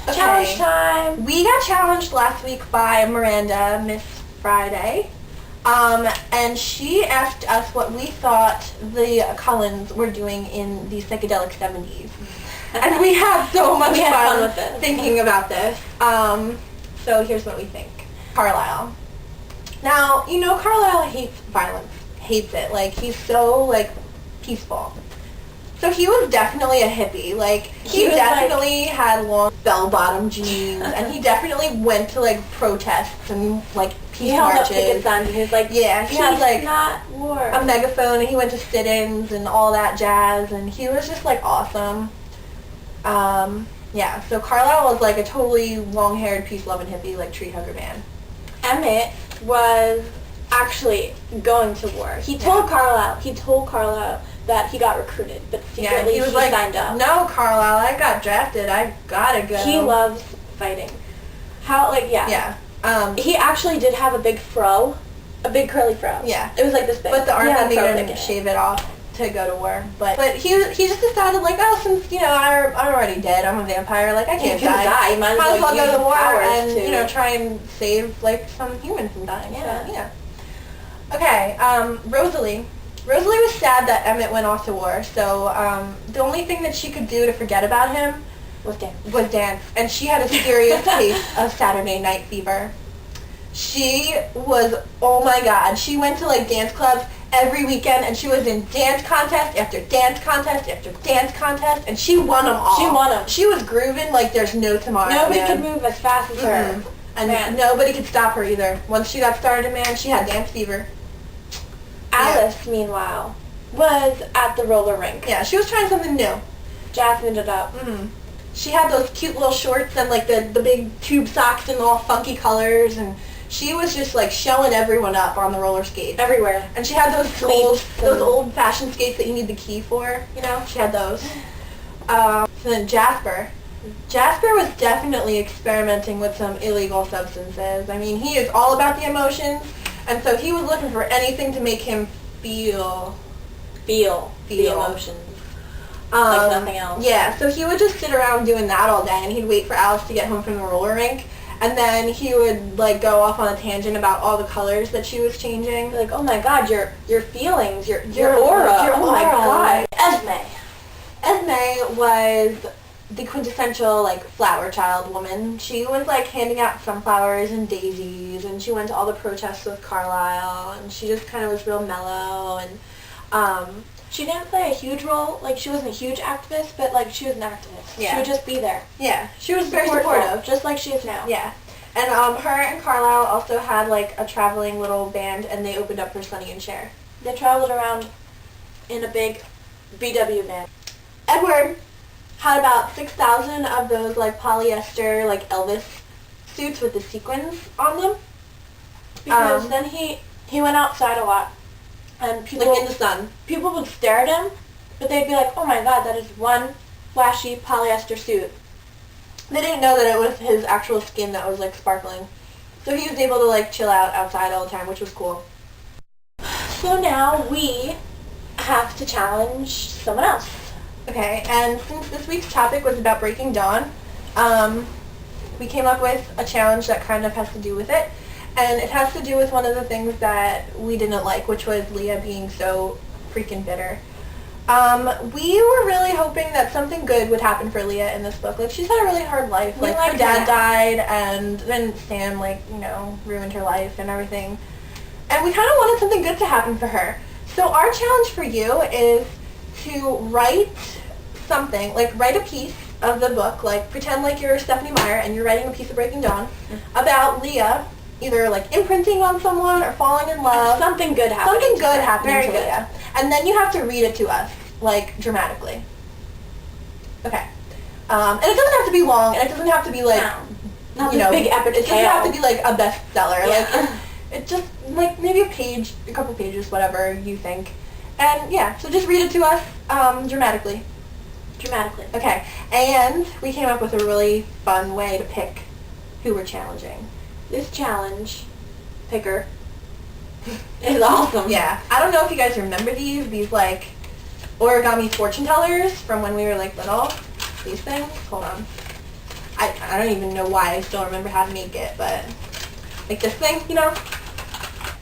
Okay. Challenge time. We got challenged last week by Miranda, Miss Friday. And she asked us what we thought the Cullens were doing in the psychedelic 70s. And we had so much fun with this. thinking about this. So here's what we think. Carlisle. Now, you know Carlisle hates violence. Hates it. Like, he's so, like, peaceful. So he was definitely a hippie. Like, he definitely had long bell-bottom jeans, and he definitely went to, like, protests and, like, peace marches. Picket signs, and he was like, yeah, he had, like, not war. a megaphone, and he went to sit-ins and all that jazz, and he was just, like, awesome. Yeah, so Carlisle was, like, a totally long-haired, peace-loving hippie, like, tree hugger man. Emmett was actually going to war. He told Carlisle that he got recruited, but secretly he was like, signed up. No, Carlisle, I got drafted. I gotta go. He loves fighting. Yeah. He actually did have a big fro, a big curly fro. Yeah. It was like this big. But the army made made him shave it off to go to war. But he just decided, like, oh, since, you know, I'm already dead, I'm a vampire, like, I can't die. You might as well use go to war powers and, you know, try and save, like, some humans from dying. Yeah. So, yeah. Okay, Rosalie. Rosalie was sad that Emmett went off to war, so the only thing that she could do to forget about him was dance. Was dance. And she had a serious case of Saturday night fever. She was, oh my god, she went to, like, dance clubs every weekend, and she was in dance contest after dance contest after dance contest, and she won them all. She won them. She was grooving like there's no tomorrow. Nobody could move as fast as her. And nobody could stop her either. Once she got started, man, she had dance fever. Alice, meanwhile, was at the roller rink. Yeah, she was trying something new. Jazzing it up. She had those cute little shorts and, like, the big tube socks in all funky colors, and she was just, like, showing everyone up on the roller skates. Everywhere. And she had those old-fashioned skates that you need the key for, you know? She had those. So then Jasper. Jasper was definitely experimenting with some illegal substances. I mean, he is all about the emotions, and so he was looking for anything to make him feel the emotions. Like nothing else. Yeah, so he would just sit around doing that all day, and he'd wait for Alice to get home from the roller rink, and then he would, like, go off on a tangent about all the colors that she was changing. Like, oh my god, your feelings, your aura. Oh my god. Esme was the quintessential, like, flower child woman. She was, like, handing out sunflowers and daisies, and she went to all the protests with Carlisle, and she just kind of was real mellow, and she didn't play a huge role. Like, she wasn't a huge activist, but, like, she was an activist. Yeah. She would just be there. Yeah. She was very supportive. Just like she is now. Yeah. And her and Carlisle also had, like, a traveling little band, and they opened up for Sonny and Cher. They traveled around in a big VW van. Edward had about 6,000 of those, like, polyester, like, Elvis suits with the sequins on them. Because then he went outside a lot. And people, like, in the sun. People would stare at him, but they'd be like, oh my god, that is one flashy polyester suit. They didn't know that it was his actual skin that was, like, sparkling. So he was able to, like, chill out outside all the time, which was cool. So now we have to challenge someone else. Okay, and since this week's topic was about Breaking Dawn, we came up with a challenge that kind of has to do with it. And it has to do with one of the things that we didn't like, which was Leah being so freaking bitter. We were really hoping that something good would happen for Leah in this book. Like, she's had a really hard life. Like, her dad died, and then Sam, like, you know, ruined her life and everything. And we kind of wanted something good to happen for her. So our challenge for you is to write something, like, write a piece of the book, like, pretend like you're Stephanie Meyer and you're writing a piece of Breaking Dawn about Leah, either, like, imprinting on someone or falling in love. Something good happening. Something good happening Very to good. Leah. And then you have to read it to us, like, dramatically. Okay. And it doesn't have to be long, and it doesn't have to be, like, not this big epic tale. It doesn't have to be, like, a bestseller. Yeah. Like, it just, like, maybe a page, a couple pages, whatever you think. And, yeah, so just read it to us dramatically. Okay. And we came up with a really fun way to pick who we're challenging. This challenge picker is awesome. Yeah. I don't know if you guys remember these, like, origami fortune tellers from when we were, like, little. These things. Hold on. I don't even know why I still remember how to make it, but like this thing, you know?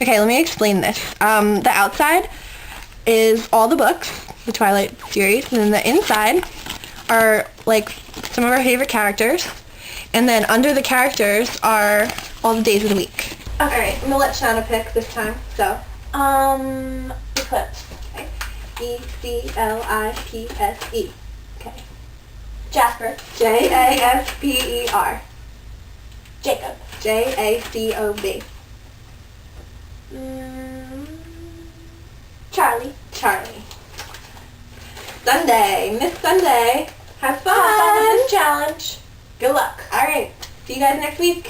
Okay, let me explain this. The outside is all the books, the Twilight series, and then the inside are like some of our favorite characters, and then under the characters are all the days of the week. Alright, I'm gonna let Shauna pick this time, so. Eclipse. Okay. Eclipse. Okay. Jasper. Jasper. Jacob. Jacob. Charlie. Charlie. Sunday. Miss Sunday. Have fun. Have fun with this challenge. Good luck. Alright. See you guys next week.